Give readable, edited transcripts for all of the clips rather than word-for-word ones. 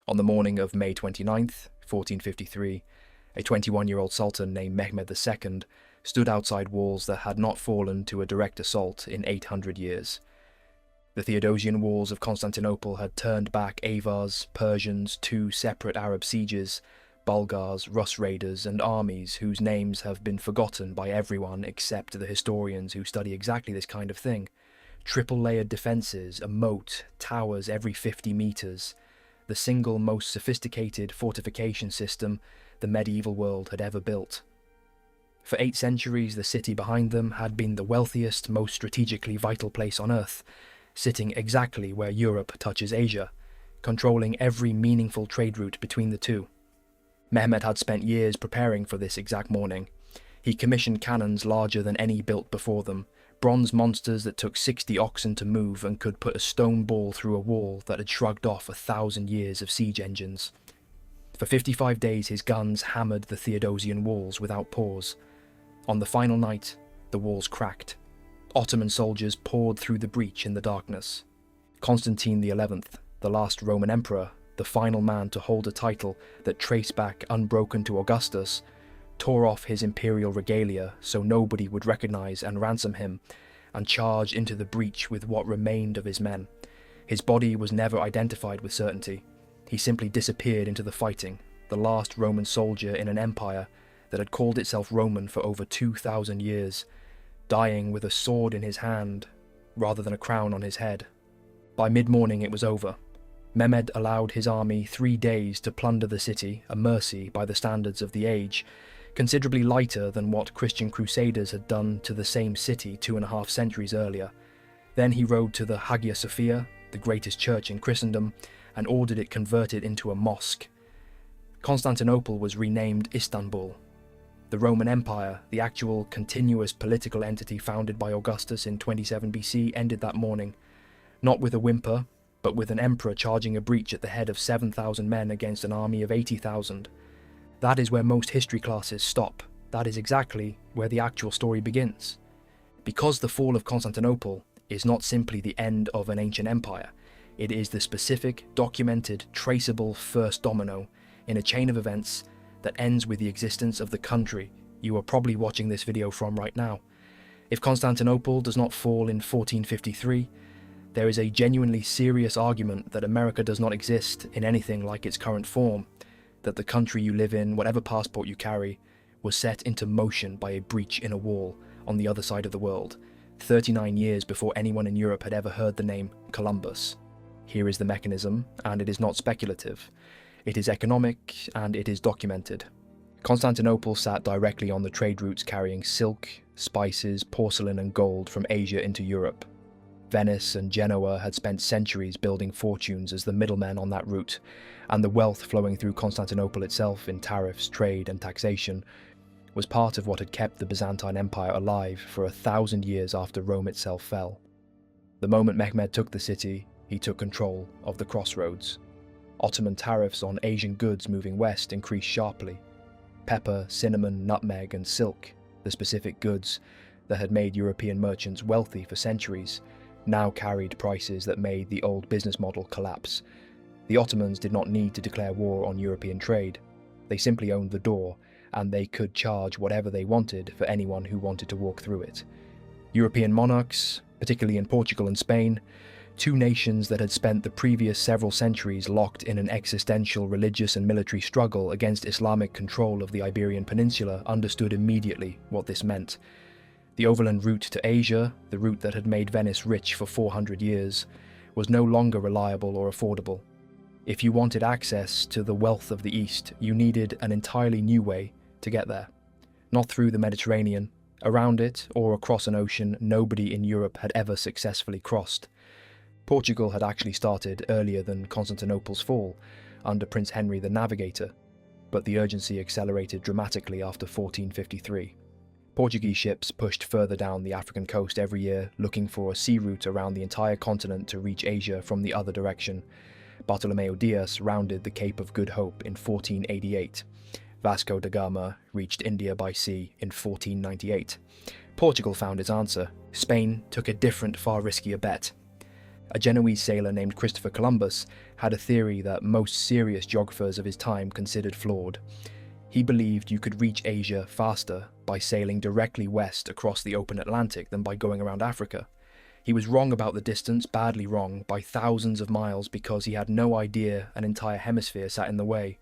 On the morning of May 29th, 1453, a 21-year-old sultan named Mehmed II stood outside walls that had not fallen to a direct assault in 800 years. The Theodosian walls of Constantinople had turned back Avars, Persians, two separate Arab sieges, Bulgars, Rus raiders, and armies whose names have been forgotten by everyone except the historians who study exactly this kind of thing. Triple-layered defences, a moat, towers every 50 metres, the single most sophisticated fortification system the medieval world had ever built. For 8 centuries, the city behind them had been the wealthiest, most strategically vital place on Earth, sitting exactly where Europe touches Asia, controlling every meaningful trade route between the two. Mehmed had spent years preparing for this exact morning. He commissioned cannons larger than any built before them, bronze monsters that took 60 oxen to move and could put a stone ball through a wall that had shrugged off 1,000 years of siege engines. For 55 days his guns hammered the Theodosian walls without pause. On the final night, the walls cracked. Ottoman soldiers poured through the breach in the darkness. Constantine XI, the last Roman emperor, the final man to hold a title that traced back unbroken to Augustus, tore off his imperial regalia so nobody would recognize and ransom him, and charged into the breach with what remained of his men. His body was never identified with certainty. He simply disappeared into the fighting, the last Roman soldier in an empire that had called itself Roman for over 2,000 years, dying with a sword in his hand rather than a crown on his head. By mid-morning it was over. Mehmed allowed his army 3 days to plunder the city, a mercy by the standards of the age, considerably lighter than what Christian crusaders had done to the same city 2.5 centuries earlier. Then he rode to the Hagia Sophia, the greatest church in Christendom, and ordered it converted into a mosque. Constantinople was renamed Istanbul. The Roman Empire, the actual continuous political entity founded by Augustus in 27 BC, ended that morning, not with a whimper, but with an emperor charging a breach at the head of 7,000 men against an army of 80,000. That is where most history classes stop. That is exactly where the actual story begins. Because the fall of Constantinople is not simply the end of an ancient empire, it is the specific, documented, traceable first domino in a chain of events that ends with the existence of the country you are probably watching this video from right now. If Constantinople does not fall in 1453, there is a genuinely serious argument that America does not exist in anything like its current form, that the country you live in, whatever passport you carry, was set into motion by a breach in a wall on the other side of the world, 39 years before anyone in Europe had ever heard the name Columbus. Here is the mechanism, and it is not speculative. It is economic, and it is documented. Constantinople sat directly on the trade routes carrying silk, spices, porcelain and gold from Asia into Europe. Venice and Genoa had spent centuries building fortunes as the middlemen on that route, and the wealth flowing through Constantinople itself in tariffs, trade and taxation was part of what had kept the Byzantine Empire alive for 1,000 years after Rome itself fell. The moment Mehmed took the city, he took control of the crossroads. Ottoman tariffs on Asian goods moving west increased sharply. Pepper, cinnamon, nutmeg and silk, the specific goods that had made European merchants wealthy for centuries, now carried prices that made the old business model collapse. The Ottomans did not need to declare war on European trade. They simply owned the door, and they could charge whatever they wanted for anyone who wanted to walk through it. European monarchs, particularly in Portugal and Spain, two nations that had spent the previous several centuries locked in an existential religious and military struggle against Islamic control of the Iberian Peninsula, understood immediately what this meant. The overland route to Asia, the route that had made Venice rich for 400 years, was no longer reliable or affordable. If you wanted access to the wealth of the East, you needed an entirely new way to get there. Not through the Mediterranean, around it, or across an ocean nobody in Europe had ever successfully crossed. Portugal had actually started earlier than Constantinople's fall, under Prince Henry the Navigator, but the urgency accelerated dramatically after 1453. Portuguese ships pushed further down the African coast every year, looking for a sea route around the entire continent to reach Asia from the other direction. Bartolomeu Dias rounded the Cape of Good Hope in 1488. Vasco da Gama reached India by sea in 1498. Portugal found its answer. Spain took a different, far riskier bet. A Genoese sailor named Christopher Columbus had a theory that most serious geographers of his time considered flawed. He believed you could reach Asia faster by sailing directly west across the open Atlantic than by going around Africa. He was wrong about the distance, badly wrong, by thousands of miles because he had no idea an entire hemisphere sat in the way.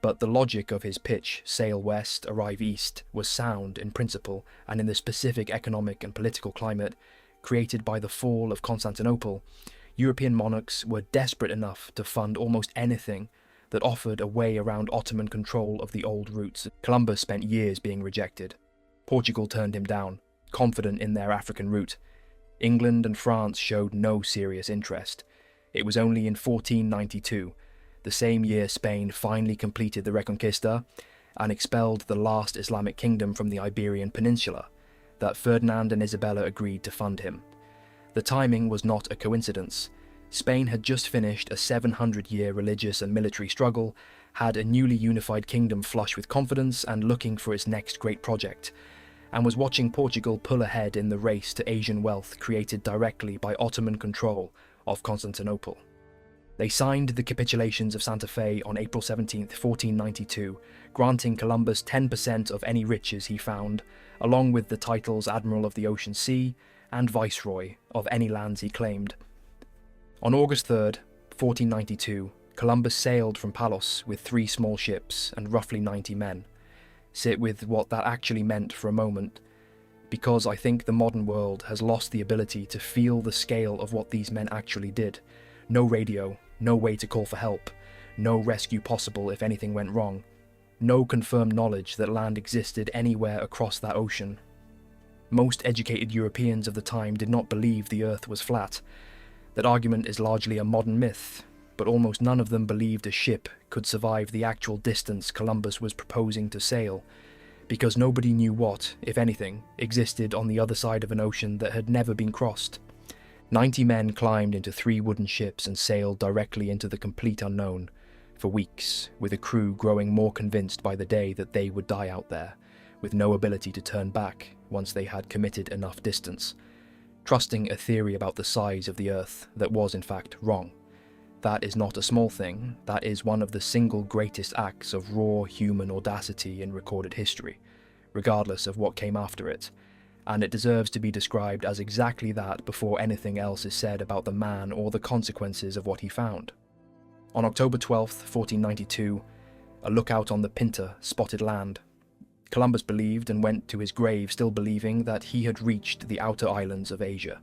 But the logic of his pitch, sail west, arrive east, was sound in principle and in the specific economic and political climate created by the fall of Constantinople. European monarchs were desperate enough to fund almost anything that offered a way around Ottoman control of the old routes. Columbus spent years being rejected. Portugal turned him down, confident in their African route. England and France showed no serious interest. It was only in 1492, the same year Spain finally completed the Reconquista and expelled the last Islamic kingdom from the Iberian Peninsula, that Ferdinand and Isabella agreed to fund him. The timing was not a coincidence. Spain had just finished a 700-year religious and military struggle, had a newly unified kingdom flush with confidence and looking for its next great project, and was watching Portugal pull ahead in the race to Asian wealth created directly by Ottoman control of Constantinople. They signed the capitulations of Santa Fe on April 17, 1492, granting Columbus 10% of any riches he found, along with the titles Admiral of the Ocean Sea and Viceroy of any lands he claimed. On August 3, 1492, Columbus sailed from Palos with 3 small ships and roughly 90 men. Sit with what that actually meant for a moment, because I think the modern world has lost the ability to feel the scale of what these men actually did. No radio, no way to call for help, no rescue possible if anything went wrong, no confirmed knowledge that land existed anywhere across that ocean. Most educated Europeans of the time did not believe the earth was flat. That argument is largely a modern myth, but almost none of them believed a ship could survive the actual distance Columbus was proposing to sail, because nobody knew what, if anything, existed on the other side of an ocean that had never been crossed. 90 men climbed into 3 wooden ships and sailed directly into the complete unknown, for weeks, with a crew growing more convinced by the day that they would die out there, with no ability to turn back once they had committed enough distance, trusting a theory about the size of the Earth that was in fact wrong. That is not a small thing, that is one of the single greatest acts of raw human audacity in recorded history, regardless of what came after it, and it deserves to be described as exactly that before anything else is said about the man or the consequences of what he found. On October 12, 1492, a lookout on the Pinta spotted land. Columbus believed and went to his grave still believing that he had reached the outer islands of Asia.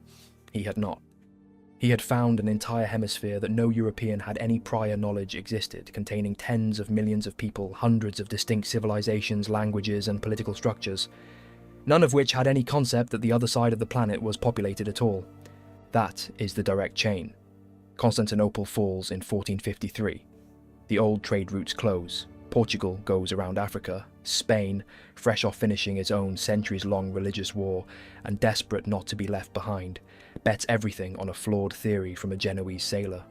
He had not. He had found an entire hemisphere that no European had any prior knowledge existed, containing tens of millions of people, hundreds of distinct civilizations, languages, and political structures, none of which had any concept that the other side of the planet was populated at all. That is the direct chain. Constantinople falls in 1453. The old trade routes close. Portugal goes around Africa. Spain, fresh off finishing its own centuries-long religious war and desperate not to be left behind, bets everything on a flawed theory from a Genoese sailor.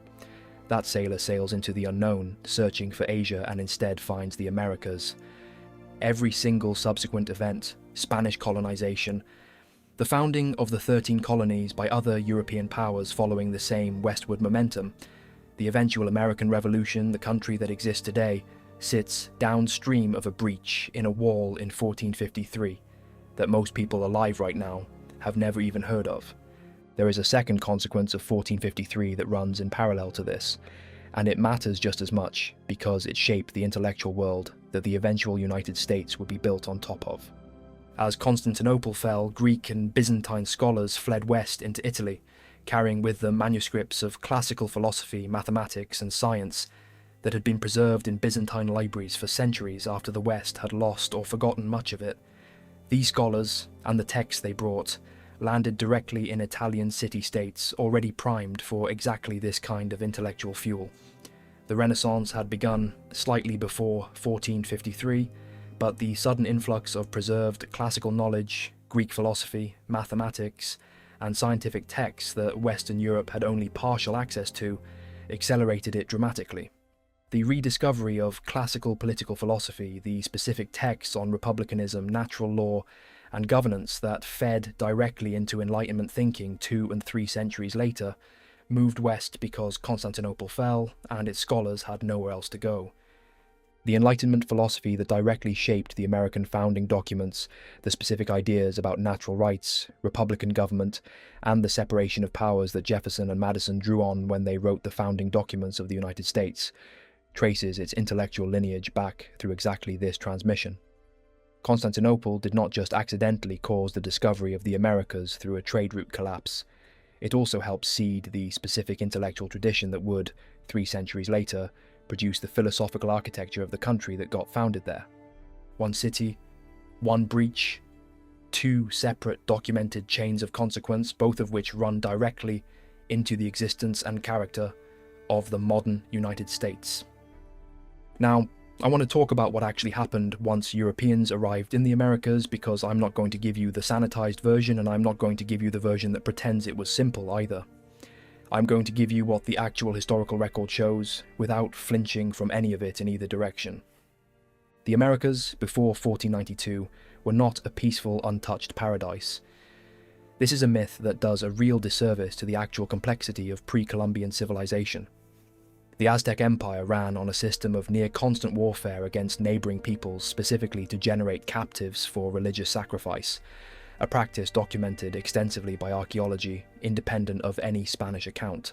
That sailor sails into the unknown, searching for Asia, and instead finds the Americas. Every single subsequent event, Spanish colonization, the founding of the 13 colonies by other European powers following the same westward momentum, the eventual American Revolution, the country that exists today, sits downstream of a breach in a wall in 1453 that most people alive right now have never even heard of. There is a second consequence of 1453 that runs in parallel to this, and it matters just as much because it shaped the intellectual world that the eventual United States would be built on top of. As Constantinople fell, Greek and Byzantine scholars fled west into Italy, carrying with them manuscripts of classical philosophy, mathematics, and science that had been preserved in Byzantine libraries for centuries after the West had lost or forgotten much of it. These scholars, and the texts they brought, landed directly in Italian city-states already primed for exactly this kind of intellectual fuel. The Renaissance had begun slightly before 1453, but the sudden influx of preserved classical knowledge, Greek philosophy, mathematics, and scientific texts that Western Europe had only partial access to accelerated it dramatically. The rediscovery of classical political philosophy, the specific texts on republicanism, natural law, and governance that fed directly into Enlightenment thinking 2 and 3 centuries later, moved west because Constantinople fell and its scholars had nowhere else to go. The Enlightenment philosophy that directly shaped the American founding documents, the specific ideas about natural rights, republican government, and the separation of powers that Jefferson and Madison drew on when they wrote the founding documents of the United States, traces its intellectual lineage back through exactly this transmission. Constantinople did not just accidentally cause the discovery of the Americas through a trade route collapse. It also helped seed the specific intellectual tradition that would, 3 centuries later, produce the philosophical architecture of the country that got founded there. One city, one breach, 2 separate documented chains of consequence, both of which run directly into the existence and character of the modern United States. Now, I want to talk about what actually happened once Europeans arrived in the Americas, because I'm not going to give you the sanitized version, and I'm not going to give you the version that pretends it was simple either. I'm going to give you what the actual historical record shows, without flinching from any of it in either direction. The Americas, before 1492, were not a peaceful, untouched paradise. This is a myth that does a real disservice to the actual complexity of pre-Columbian civilization. The Aztec Empire ran on a system of near-constant warfare against neighbouring peoples, specifically to generate captives for religious sacrifice, a practice documented extensively by archaeology, independent of any Spanish account.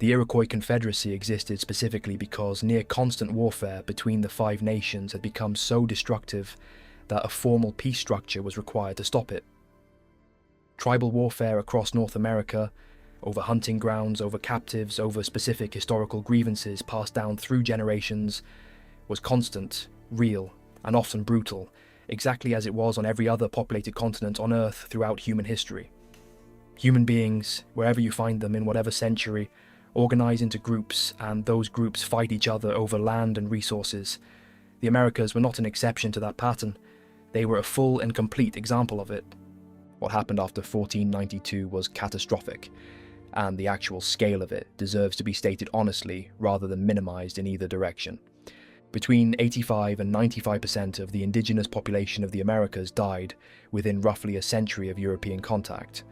The Iroquois Confederacy existed specifically because near-constant warfare between the 5 nations had become so destructive that a formal peace structure was required to stop it. Tribal warfare across North America, over hunting grounds, over captives, over specific historical grievances passed down through generations, was constant, real, and often brutal, exactly as it was on every other populated continent on Earth throughout human history. Human beings, wherever you find them in whatever century, organize into groups, and those groups fight each other over land and resources. The Americas were not an exception to that pattern. They were a full and complete example of it. What happened after 1492 was catastrophic, and the actual scale of it deserves to be stated honestly rather than minimized in either direction. Between 85 and 95% of the indigenous population of the Americas died within roughly a century of European contact.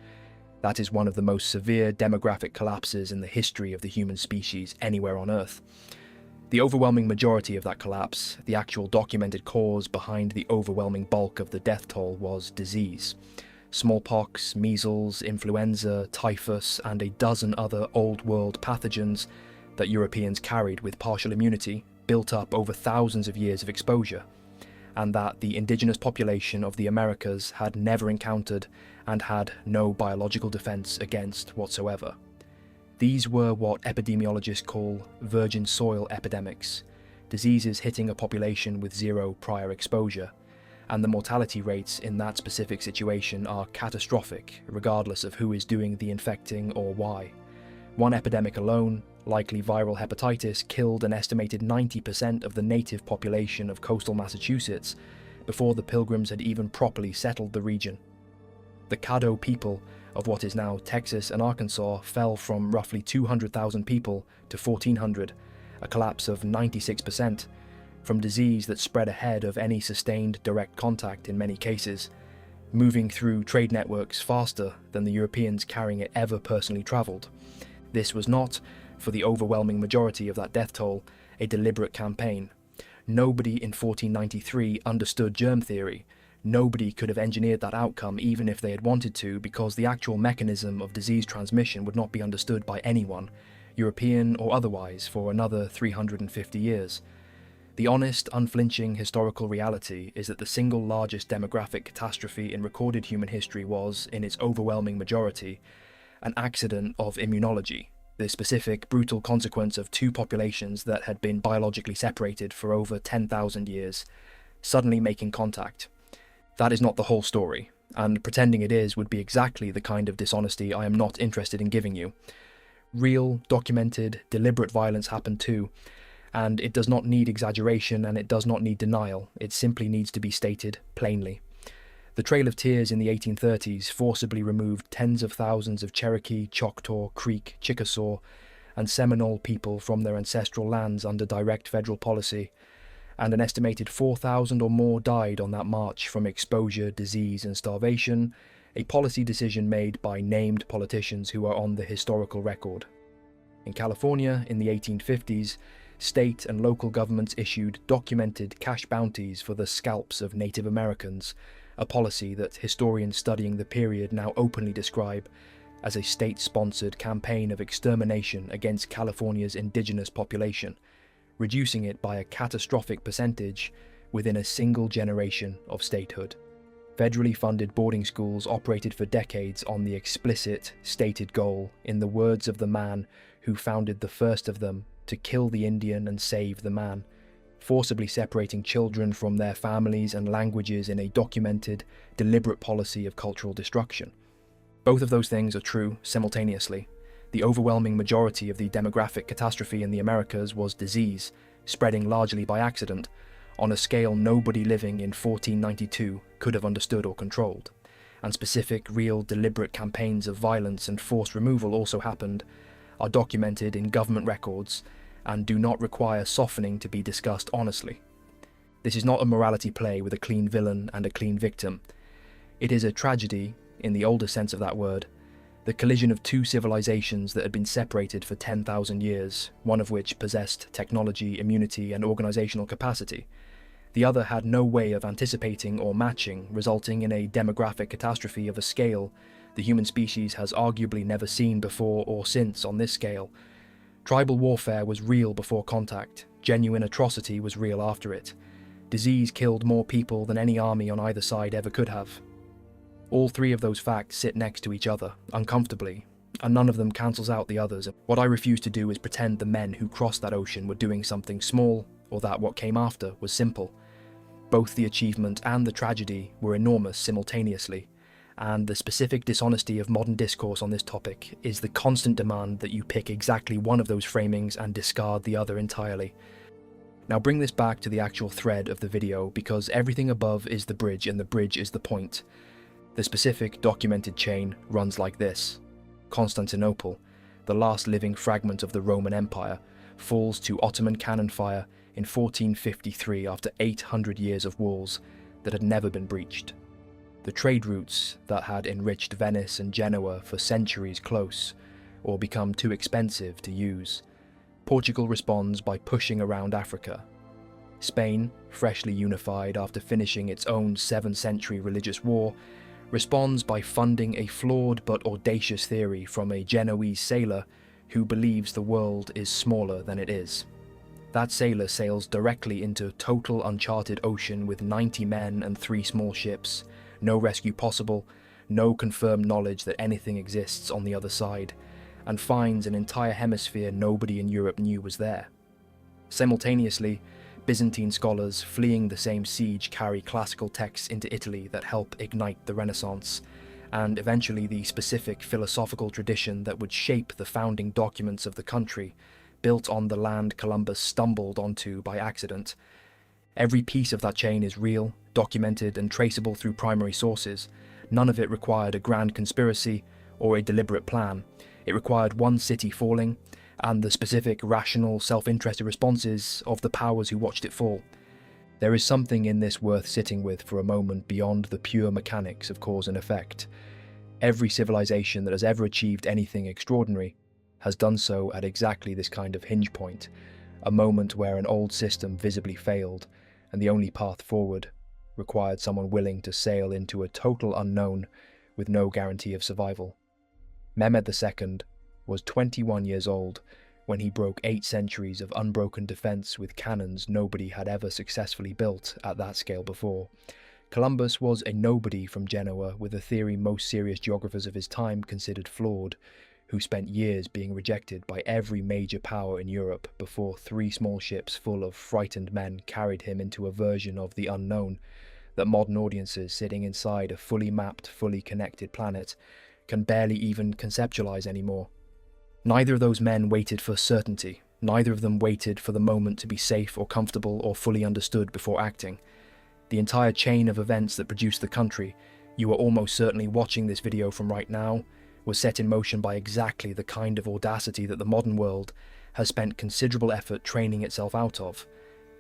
That is one of the most severe demographic collapses in the history of the human species anywhere on Earth. The overwhelming majority of that collapse, the actual documented cause behind the overwhelming bulk of the death toll, was disease. Smallpox, measles, influenza, typhus, and a dozen other old-world pathogens that Europeans carried with partial immunity built up over thousands of years of exposure, and that the indigenous population of the Americas had never encountered and had no biological defense against whatsoever. These were what epidemiologists call virgin soil epidemics, diseases hitting a population with 0 prior exposure, and the mortality rates in that specific situation are catastrophic, regardless of who is doing the infecting or why. One epidemic alone, likely viral hepatitis, killed an estimated 90% of the native population of coastal Massachusetts before the Pilgrims had even properly settled the region. The Caddo people of what is now Texas and Arkansas fell from roughly 200,000 people to 1,400, a collapse of 96%, from disease that spread ahead of any sustained direct contact in many cases, moving through trade networks faster than the Europeans carrying it ever personally travelled. This was not, for the overwhelming majority of that death toll, a deliberate campaign. Nobody in 1493 understood germ theory. Nobody could have engineered that outcome even if they had wanted to, because the actual mechanism of disease transmission would not be understood by anyone, European or otherwise, for another 350 years. The honest, unflinching historical reality is that the single largest demographic catastrophe in recorded human history was, in its overwhelming majority, an accident of immunology, the specific, brutal consequence of 2 populations that had been biologically separated for over 10,000 years, suddenly making contact. That is not the whole story, and pretending it is would be exactly the kind of dishonesty I am not interested in giving you. Real, documented, deliberate violence happened too, and it does not need exaggeration and it does not need denial. It simply needs to be stated plainly. The Trail of Tears in the 1830s forcibly removed tens of thousands of Cherokee, Choctaw, Creek, Chickasaw, and Seminole people from their ancestral lands under direct federal policy, and an estimated 4,000 or more died on that march from exposure, disease, and starvation, a policy decision made by named politicians who are on the historical record. In California, in the 1850s, state and local governments issued documented cash bounties for the scalps of Native Americans, a policy that historians studying the period now openly describe as a state-sponsored campaign of extermination against California's indigenous population, reducing it by a catastrophic percentage within a single generation of statehood. Federally funded boarding schools operated for decades on the explicit, stated goal, in the words of the man who founded the first of them, to kill the Indian and save the man, forcibly separating children from their families and languages in a documented, deliberate policy of cultural destruction. Both of those things are true simultaneously. The overwhelming majority of the demographic catastrophe in the Americas was disease, spreading largely by accident, on a scale nobody living in 1492 could have understood or controlled. And specific, real, deliberate campaigns of violence and forced removal also happened, are documented in government records, and do not require softening to be discussed honestly. This is not a morality play with a clean villain and a clean victim. It is a tragedy, in the older sense of that word, the collision of two civilizations that had been separated for 10,000 years, one of which possessed technology, immunity, and organizational capacity. The other had no way of anticipating or matching, resulting in a demographic catastrophe of a scale the human species has arguably never seen before or since on this scale. Tribal warfare was real before contact, genuine atrocity was real after it. Disease killed more people than any army on either side ever could have. All three of those facts sit next to each other, uncomfortably, and none of them cancels out the others. What I refuse to do is pretend the men who crossed that ocean were doing something small, or that what came after was simple. Both the achievement and the tragedy were enormous simultaneously, and the specific dishonesty of modern discourse on this topic is the constant demand that you pick exactly one of those framings and discard the other entirely. Now bring this back to the actual thread of the video, because everything above is the bridge and the bridge is the point. The specific documented chain runs like this. Constantinople, the last living fragment of the Roman Empire, falls to Ottoman cannon fire in 1453 after 800 years of walls that had never been breached. The trade routes that had enriched Venice and Genoa for centuries close, or become too expensive to use. Portugal responds by pushing around Africa. Spain, freshly unified after finishing its own 7th-century religious war, responds by funding a flawed but audacious theory from a Genoese sailor who believes the world is smaller than it is. That sailor sails directly into total uncharted ocean with 90 men and 3 small ships, no rescue possible, no confirmed knowledge that anything exists on the other side, and finds an entire hemisphere nobody in Europe knew was there. Simultaneously, Byzantine scholars fleeing the same siege carry classical texts into Italy that help ignite the Renaissance, and eventually the specific philosophical tradition that would shape the founding documents of the country, built on the land Columbus stumbled onto by accident. Every piece of that chain is real, documented and traceable through primary sources. None of it required a grand conspiracy or a deliberate plan. It required one city falling, and the specific, rational, self-interested responses of the powers who watched it fall. There is something in this worth sitting with for a moment beyond the pure mechanics of cause and effect. Every civilization that has ever achieved anything extraordinary has done so at exactly this kind of hinge point, a moment where an old system visibly failed, and the only path forward required someone willing to sail into a total unknown with no guarantee of survival. Mehmed II was 21 years old when he broke 8 centuries of unbroken defense with cannons nobody had ever successfully built at that scale before. Columbus was a nobody from Genoa with a theory most serious geographers of his time considered flawed, who spent years being rejected by every major power in Europe before 3 small ships full of frightened men carried him into a version of the unknown that modern audiences sitting inside a fully mapped, fully connected planet can barely even conceptualize anymore. Neither of those men waited for certainty. Neither of them waited for the moment to be safe or comfortable or fully understood before acting. The entire chain of events that produced the country you are almost certainly watching this video from right now was set in motion by exactly the kind of audacity that the modern world has spent considerable effort training itself out of.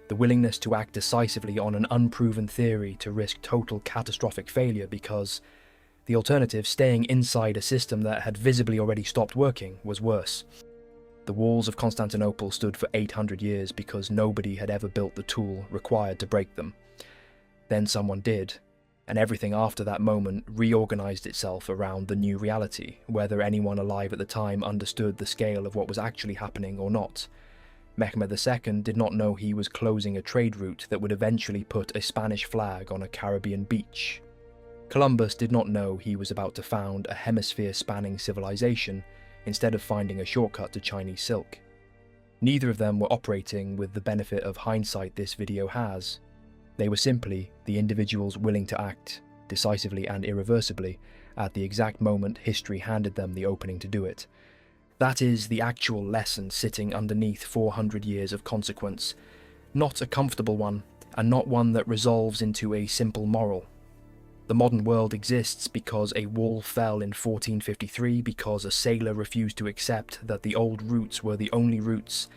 The willingness to act decisively on an unproven theory to risk total catastrophic failure because, The alternative, staying inside a system that had visibly already stopped working, was worse. The walls of Constantinople stood for 800 years because nobody had ever built the tool required to break them. Then someone did, and everything after that moment reorganized itself around the new reality, whether anyone alive at the time understood the scale of what was actually happening or not. Mehmed II did not know he was closing a trade route that would eventually put a Spanish flag on a Caribbean beach. Columbus did not know he was about to found a hemisphere-spanning civilization instead of finding a shortcut to Chinese silk. Neither of them were operating with the benefit of hindsight this video has. They were simply the individuals willing to act, decisively and irreversibly, at the exact moment history handed them the opening to do it. That is the actual lesson sitting underneath 400 years of consequence. Not a comfortable one, and not one that resolves into a simple moral. The modern world exists because a wall fell in 1453, because a sailor refused to accept that the old routes were the only routes,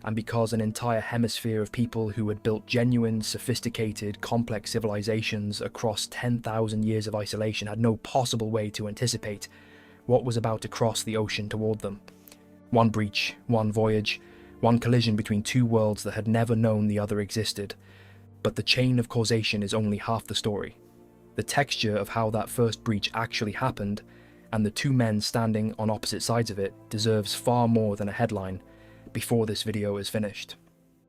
and because an entire hemisphere of people who had built genuine, sophisticated, complex civilizations across 10,000 years of isolation had no possible way to anticipate what was about to cross the ocean toward them. One breach, one voyage, one collision between two worlds that had never known the other existed. But the chain of causation is only half the story. The texture of how that first breach actually happened, and the two men standing on opposite sides of it, deserves far more than a headline before this video is finished.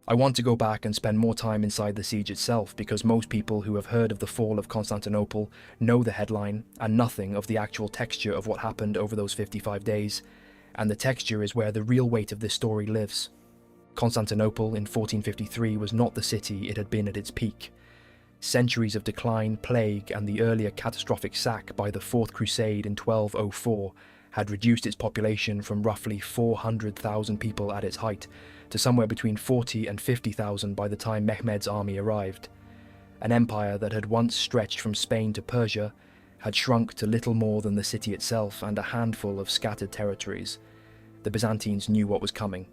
I want to go back and spend more time inside the siege itself, because most people who have heard of the fall of Constantinople know the headline and nothing of the actual texture of what happened over those 55 days, and the texture is where the real weight of this story lives. Constantinople in 1453 was not the city it had been at its peak. Centuries of decline, plague, and the earlier catastrophic sack by the Fourth Crusade in 1204 had reduced its population from roughly 400,000 people at its height to somewhere between 40 and 50,000 by the time Mehmed's army arrived. An empire that had once stretched from Spain to Persia had shrunk to little more than the city itself and a handful of scattered territories. The Byzantines knew what was coming.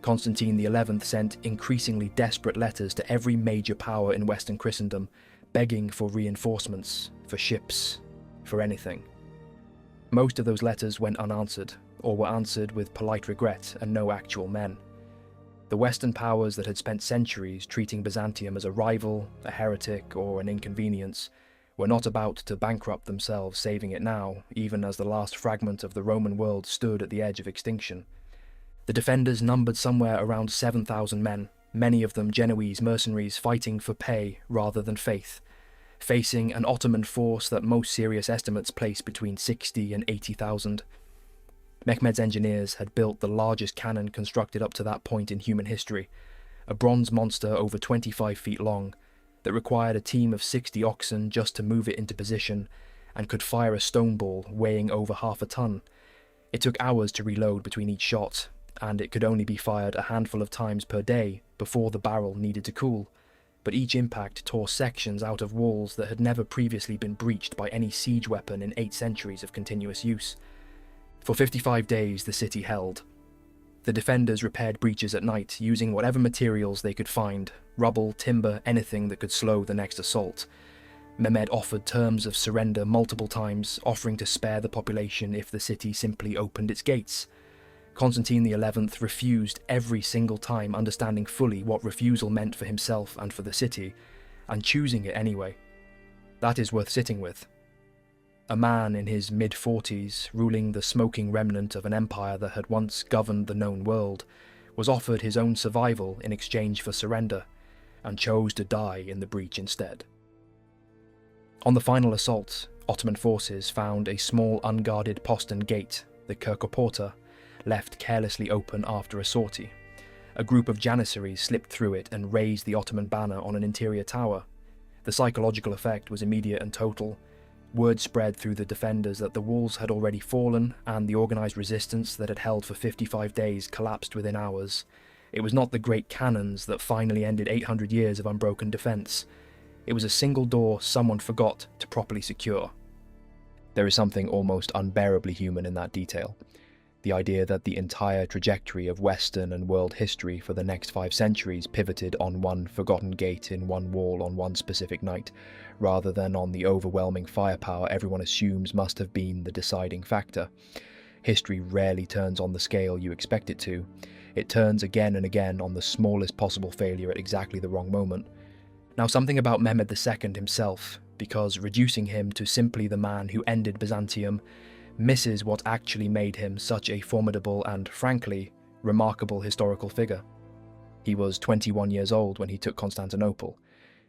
Constantine XI sent increasingly desperate letters to every major power in Western Christendom, begging for reinforcements, for ships, for anything. Most of those letters went unanswered, or were answered with polite regret and no actual men. The Western powers that had spent centuries treating Byzantium as a rival, a heretic, or an inconvenience were not about to bankrupt themselves saving it now, even as the last fragment of the Roman world stood at the edge of extinction. The defenders numbered somewhere around 7,000 men, many of them Genoese mercenaries fighting for pay rather than faith, facing an Ottoman force that most serious estimates place between 60 and 80,000. Mehmed's engineers had built the largest cannon constructed up to that point in human history, a bronze monster over 25 feet long that required a team of 60 oxen just to move it into position and could fire a stone ball weighing over half a ton. It took hours to reload between each shot, and it could only be fired a handful of times per day before the barrel needed to cool, but each impact tore sections out of walls that had never previously been breached by any siege weapon in 8 centuries of continuous use. For 55 days the city held. The defenders repaired breaches at night using whatever materials they could find, rubble, timber, anything that could slow the next assault. Mehmed offered terms of surrender multiple times, offering to spare the population if the city simply opened its gates. Constantine XI refused every single time, understanding fully what refusal meant for himself and for the city, and choosing it anyway. That is worth sitting with. A man in his mid-40s, ruling the smoking remnant of an empire that had once governed the known world, was offered his own survival in exchange for surrender, and chose to die in the breach instead. On the final assault, Ottoman forces found a small unguarded postern gate, the Kirkoporta, left carelessly open after a sortie. A group of janissaries slipped through it and raised the Ottoman banner on an interior tower. The psychological effect was immediate and total. Word spread through the defenders that the walls had already fallen, and the organised resistance that had held for 55 days collapsed within hours. It was not the great cannons that finally ended 800 years of unbroken defence. It was a single door someone forgot to properly secure. There is something almost unbearably human in that detail. The idea that the entire trajectory of Western and world history for the next 5 centuries pivoted on one forgotten gate in one wall on one specific night, rather than on the overwhelming firepower everyone assumes must have been the deciding factor. History rarely turns on the scale you expect it to. It turns again and again on the smallest possible failure at exactly the wrong moment. Now, something about Mehmed II himself, because reducing him to simply the man who ended Byzantium misses what actually made him such a formidable and, frankly, remarkable historical figure. He was 21 years old when he took Constantinople.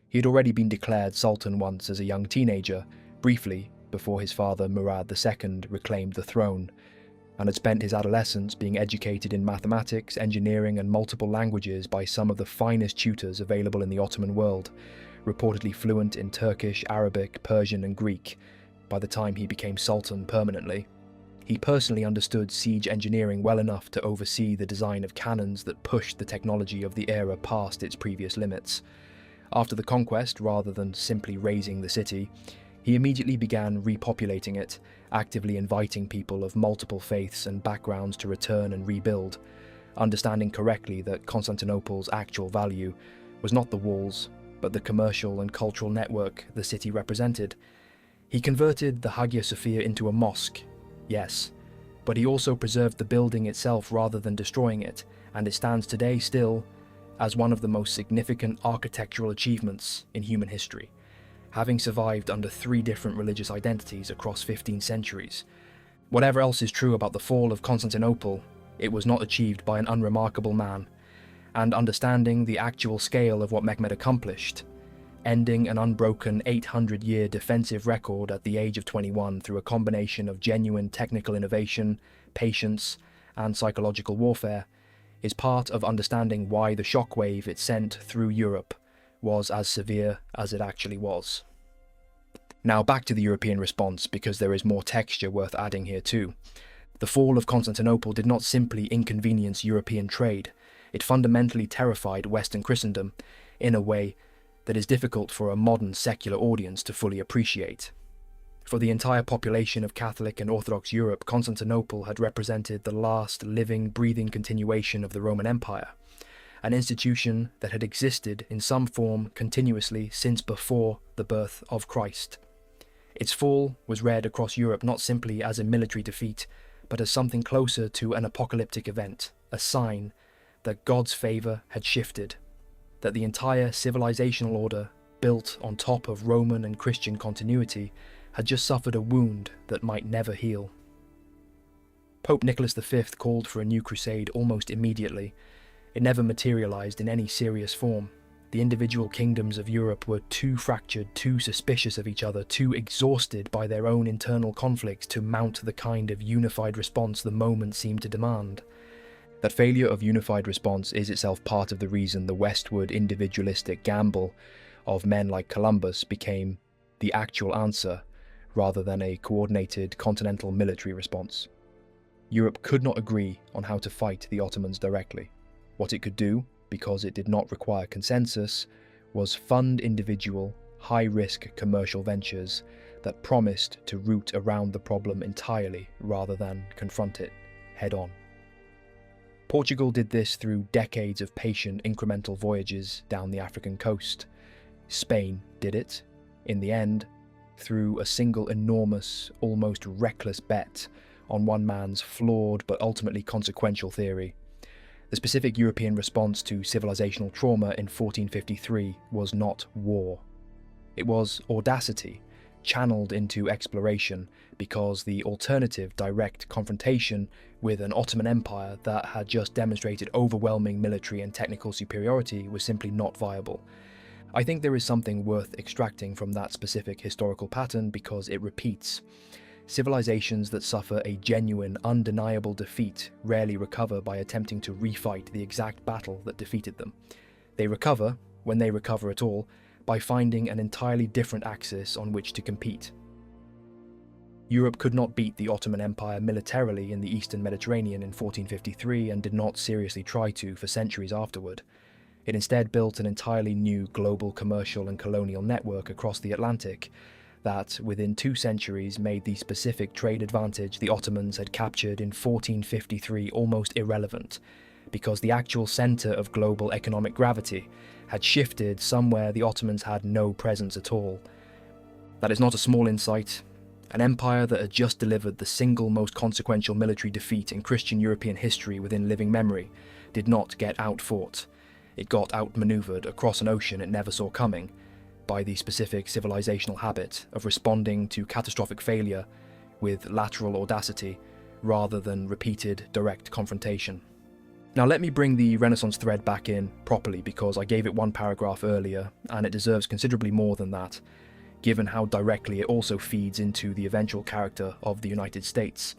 He had already been declared Sultan once as a young teenager, briefly before his father Murad II reclaimed the throne, and had spent his adolescence being educated in mathematics, engineering and multiple languages by some of the finest tutors available in the Ottoman world, reportedly fluent in Turkish, Arabic, Persian and Greek by the time he became Sultan permanently. He personally understood siege engineering well enough to oversee the design of cannons that pushed the technology of the era past its previous limits. After the conquest, rather than simply razing the city, he immediately began repopulating it, actively inviting people of multiple faiths and backgrounds to return and rebuild, understanding correctly that Constantinople's actual value was not the walls, but the commercial and cultural network the city represented. He converted the Hagia Sophia into a mosque, yes, but he also preserved the building itself rather than destroying it, and it stands today still as one of the most significant architectural achievements in human history, having survived under 3 different religious identities across 15 centuries. Whatever else is true about the fall of Constantinople, it was not achieved by an unremarkable man, and understanding the actual scale of what Mehmed accomplished, ending an unbroken 800-year defensive record at the age of 21 through a combination of genuine technical innovation, patience, and psychological warfare, is part of understanding why the shockwave it sent through Europe was as severe as it actually was. Now back to the European response, because there is more texture worth adding here too. The fall of Constantinople did not simply inconvenience European trade, it fundamentally terrified Western Christendom in a way that is difficult for a modern secular audience to fully appreciate. For the entire population of Catholic and Orthodox Europe, Constantinople had represented the last living, breathing continuation of the Roman Empire, an institution that had existed in some form continuously since before the birth of Christ. Its fall was read across Europe not simply as a military defeat, but as something closer to an apocalyptic event, a sign that God's favour had shifted, that the entire civilizational order, built on top of Roman and Christian continuity, had just suffered a wound that might never heal. Pope Nicholas V called for a new crusade almost immediately. It never materialized in any serious form. The individual kingdoms of Europe were too fractured, too suspicious of each other, too exhausted by their own internal conflicts to mount the kind of unified response the moment seemed to demand. That failure of unified response is itself part of the reason the westward individualistic gamble of men like Columbus became the actual answer, rather than a coordinated continental military response. Europe could not agree on how to fight the Ottomans directly. What it could do, because it did not require consensus, was fund individual, high-risk commercial ventures that promised to root around the problem entirely rather than confront it head-on. Portugal did this through decades of patient incremental voyages down the African coast. Spain did it, in the end, through a single enormous, almost reckless bet on one man's flawed but ultimately consequential theory. The specific European response to civilizational trauma in 1453 was not war. It was audacity, channeled into exploration, because the alternative direct confrontation with an Ottoman Empire that had just demonstrated overwhelming military and technical superiority was simply not viable. I think there is something worth extracting from that specific historical pattern because it repeats. Civilizations that suffer a genuine, undeniable defeat rarely recover by attempting to refight the exact battle that defeated them. They recover, when they recover at all, by finding an entirely different axis on which to compete. Europe could not beat the Ottoman Empire militarily in the Eastern Mediterranean in 1453 and did not seriously try to for centuries afterward. It instead built an entirely new global commercial and colonial network across the Atlantic that within 2 centuries made the specific trade advantage the Ottomans had captured in 1453 almost irrelevant, because the actual centre of global economic gravity had shifted somewhere the Ottomans had no presence at all. That is not a small insight. An empire that had just delivered the single most consequential military defeat in Christian European history within living memory did not get outfought. It got outmanoeuvred across an ocean it never saw coming by the specific civilizational habit of responding to catastrophic failure with lateral audacity rather than repeated direct confrontation. Now let me bring the Renaissance thread back in properly, because I gave it one paragraph earlier and it deserves considerably more than that, given how directly it also feeds into the eventual character of the United States.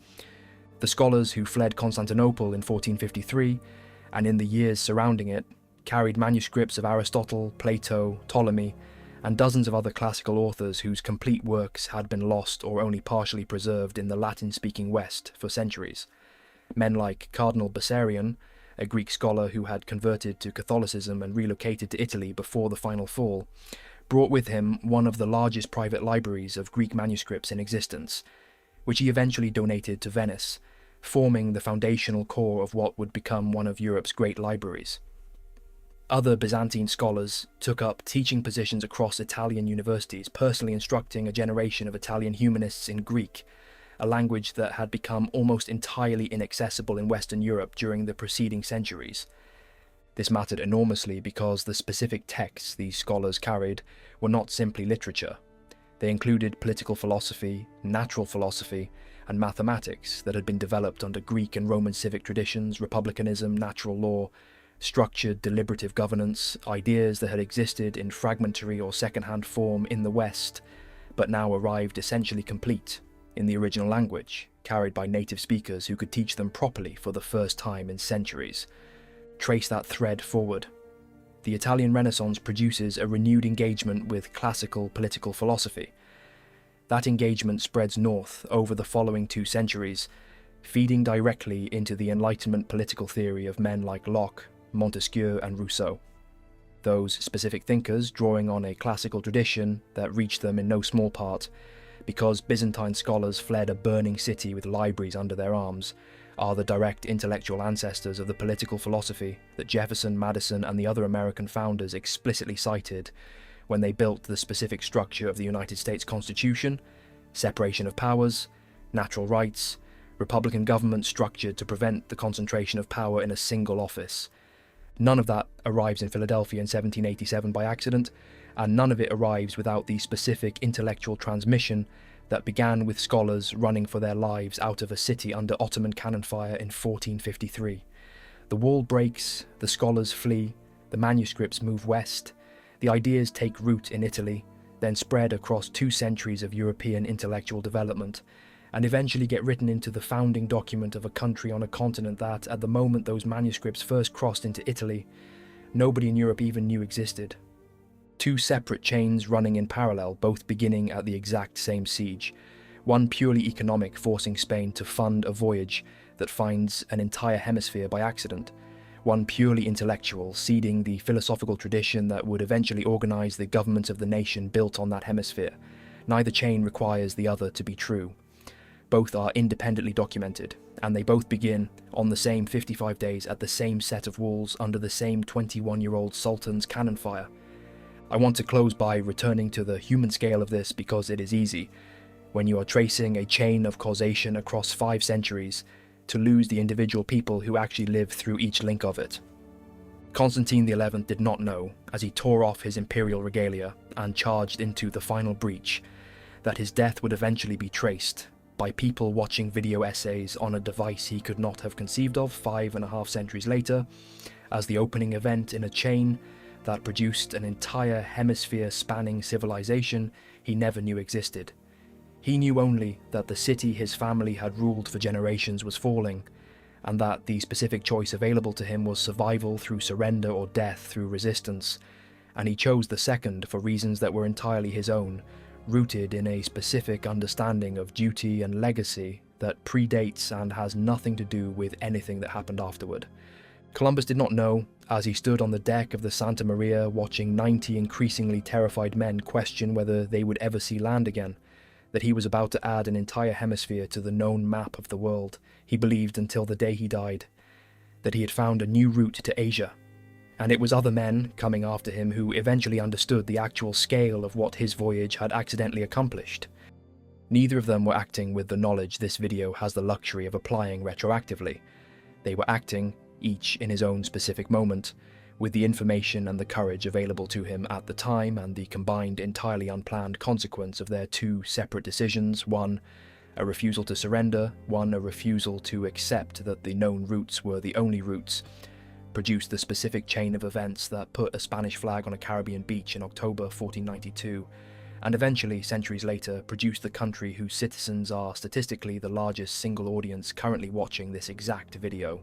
The scholars who fled Constantinople in 1453 and in the years surrounding it carried manuscripts of Aristotle, Plato, Ptolemy, and dozens of other classical authors whose complete works had been lost or only partially preserved in the Latin-speaking West for centuries. Men like Cardinal Bessarion, a Greek scholar who had converted to Catholicism and relocated to Italy before the final fall, brought with him one of the largest private libraries of Greek manuscripts in existence, which he eventually donated to Venice, forming the foundational core of what would become one of Europe's great libraries. Other Byzantine scholars took up teaching positions across Italian universities, personally instructing a generation of Italian humanists in Greek, a language that had become almost entirely inaccessible in Western Europe during the preceding centuries. This mattered enormously because the specific texts these scholars carried were not simply literature. They included political philosophy, natural philosophy, and mathematics that had been developed under Greek and Roman civic traditions, republicanism, natural law, structured deliberative governance, ideas that had existed in fragmentary or second-hand form in the West, but now arrived essentially complete in the original language, carried by native speakers who could teach them properly for the first time in centuries. Trace that thread forward. The Italian Renaissance produces a renewed engagement with classical political philosophy. That engagement spreads north over the following 2 centuries, feeding directly into the Enlightenment political theory of men like Locke, Montesquieu and Rousseau. Those specific thinkers drawing on a classical tradition that reached them in no small part because Byzantine scholars fled a burning city with libraries under their arms, are the direct intellectual ancestors of the political philosophy that Jefferson, Madison and the other American founders explicitly cited when they built the specific structure of the United States Constitution: separation of powers, natural rights, republican government structured to prevent the concentration of power in a single office. None of that arrives in Philadelphia in 1787 by accident, and none of it arrives without the specific intellectual transmission that began with scholars running for their lives out of a city under Ottoman cannon fire in 1453. The wall breaks, the scholars flee, the manuscripts move west, the ideas take root in Italy, then spread across 2 centuries of European intellectual development, and eventually get written into the founding document of a country on a continent that, at the moment those manuscripts first crossed into Italy, nobody in Europe even knew existed. 2 separate chains running in parallel, both beginning at the exact same siege. One purely economic, forcing Spain to fund a voyage that finds an entire hemisphere by accident. One purely intellectual, seeding the philosophical tradition that would eventually organise the government of the nation built on that hemisphere. Neither chain requires the other to be true. Both are independently documented, and they both begin on the same 55 days at the same set of walls under the same 21-year-old Sultan's cannon fire. I want to close by returning to the human scale of this because it is easy, when you are tracing a chain of causation across 5 centuries, to lose the individual people who actually lived through each link of it. Constantine XI did not know, as he tore off his imperial regalia and charged into the final breach, that his death would eventually be traced by people watching video essays on a device he could not have conceived of 5.5 centuries later, as the opening event in a chain that produced an entire hemisphere-spanning civilization he never knew existed. He knew only that the city his family had ruled for generations was falling, and that the specific choice available to him was survival through surrender or death through resistance, and he chose the second for reasons that were entirely his own, rooted in a specific understanding of duty and legacy that predates and has nothing to do with anything that happened afterward. Columbus did not know, as he stood on the deck of the Santa Maria watching 90 increasingly terrified men question whether they would ever see land again, that he was about to add an entire hemisphere to the known map of the world. He believed until the day he died that he had found a new route to Asia. And it was other men coming after him who eventually understood the actual scale of what his voyage had accidentally accomplished. Neither of them were acting with the knowledge this video has the luxury of applying retroactively. They were acting, each in his own specific moment, with the information and the courage available to him at the time and the combined entirely unplanned consequence of their two separate decisions, one, a refusal to surrender, one, a refusal to accept that the known routes were the only routes, produced the specific chain of events that put a Spanish flag on a Caribbean beach in October 1492, and eventually, centuries later, produced the country whose citizens are statistically the largest single audience currently watching this exact video.